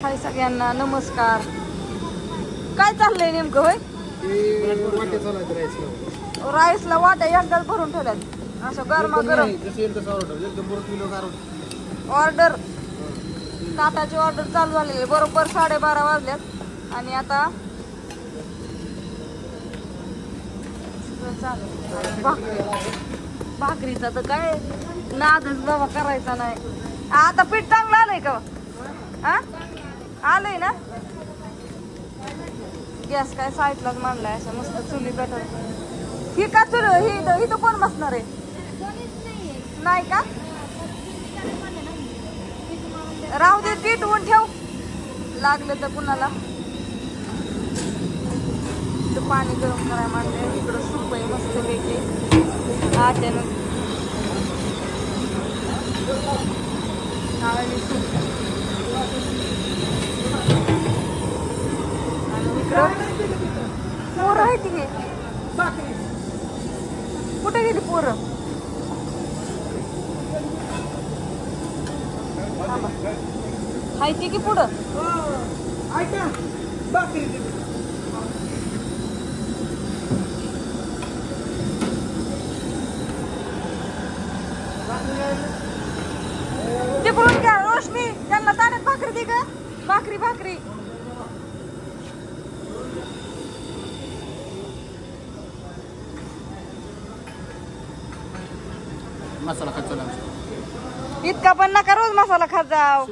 हाय सगळ्यांना नमस्कार. काय चाललंय नेमकं? होय राईसला वाट्या एकदाच भरून ठेवल्यात असं गरमा गरम ऑर्डर. ताटाची ऑर्डर चालू झालेली बरोबर 12:30 वाजल्यात आणि आता भाकरीचा तर काय नादच बाबा करायचा नाही. आता पीठ चांगलं आलंय का? हा आलंय ना. गॅस काय साईडलाच मांडलाय असं मस्त चुली पेटवून. ही का चुल ही तर कोण बसणार आहे? नाही का? राहू दे पेटवून ठेव लागलं तर कुणाला. पाणी गरम करायला मांडलंय इकडं सूप आहे मस्त पैकी आट्यानं नारळी सूप. पोरं आहे ती कुठे गेली पोरं? हायती की पुढं तिकडून घ्या. रोशनी त्यांना ताण्यात भाकरी दे का? भाकरी भाकरी मसाला खात इतका पण नका रोज मसाला खात जाव.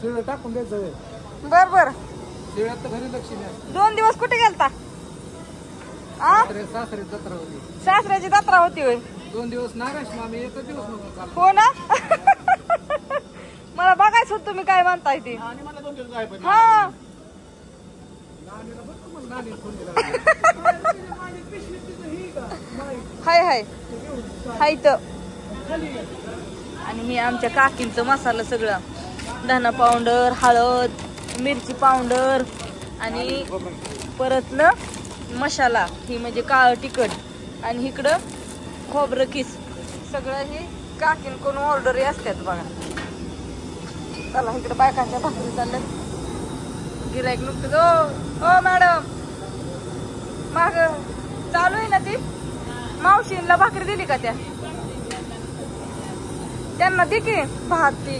शिळ टाकून द्यायचं. बर बर. शिळ्यात तर घरी लक्ष नाही. 2 दिवस कुठे गेलता? सासरी जत्रा होती. सासऱ्याची जत्रा होती होय. 2 दिवस नाराज मामी 1 दिवस नको. हो ना. मला बघायचं होतं तुम्ही काय म्हणताय ते. आणि मला 2 दिवस जायचं. हा हाय हाय हाय तर. आणि हे आमच्या काकींचं मसाला सगळं धना पावडर, हळद, मिरची पावडर आणि परत ना मसाला ही म्हणजे काळ तिखट आणि इकडं खोबरं किस सगळं हे काकींकडून ऑर्डर असतात बघा. चला इकडे बायकांच्या भाकरी चालल्यात. गिराईक नुकतं. ओ मॅडम माग चालू आहे ना ती. मावशींला भाकरी दिली का? त्यांना दे की भात. ती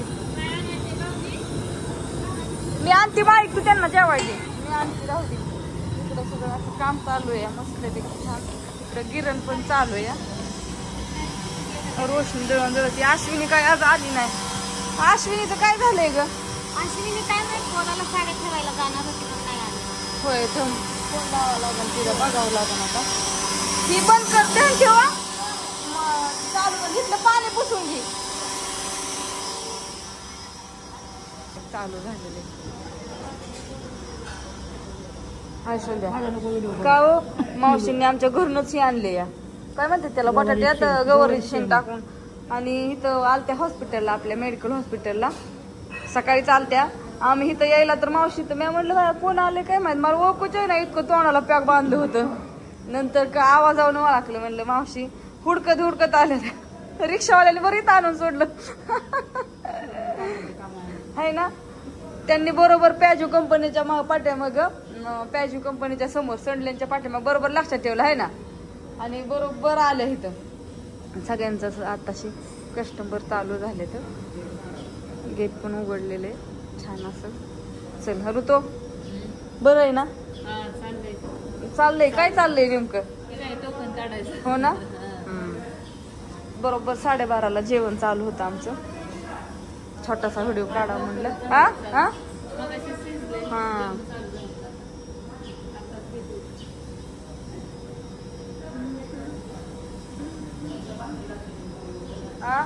मी आणते बाईक तू त्यांना जेवायची. मी आणते राहू दे. इकडं सगळं असं काम चालू आहे मस्तपैकी छान. इकडं गिरण पण चालू आहे. रोशनी दळण दळती. अश्विनी काय आज आली नाही. अश्विनीचं काय झालंय ग? अश्विनी काय माहित कोणाला साड्या ठेवायला जाणार होती पण नाही आली. होय फोन लावावं लागेल तिला बघावं लागेल आता. ही बंद करते ठेवा चालू कर. इथलं पाणी पुसून घे. चालू झालेले का हो? मावशींनी आमच्या घरूनच हे आणले या काय म्हणतात त्याला बटाट्यात गवारीची शेंग टाकून. आणि इथं आलत्या हॉस्पिटलला आपल्या मेडिकल हॉस्पिटलला सकाळी चालत्या. आम्ही इथं यायला तर मावशी तर मी म्हणलं कोण आले काय माहित मला ओळखूच आहे ना. इतकं तोंडाला पॅक बांधलं होतं. नंतर का आवाजावरून ओळखलं. म्हणलं मावशी हुडकत हुडकत आले. रिक्षावाल्याने बरीच आणून सोडलं आहे ना. त्यांनी बरोबर पॅजू कंपनीच्या पाठ्यामाग पॅजू कंपनीच्या समोर संडल्यांच्या पाठ्यामाग बरोबर लक्षात ठेवलं आहे ना. आणि बरोबर आलं इथं. सगळ्यांचं आताशी कस्टमर चालू झाले तर गेट पण उघडलेले छान असं. चल हरू तो बरं आहे ना. चाललंय काय चाललंय नेमकं? हो ना. बरोबर 12:30ला जेवण चालू होतं आमचं. छोटासा व्हिडिओ काढा म्हणलं. हा हा हा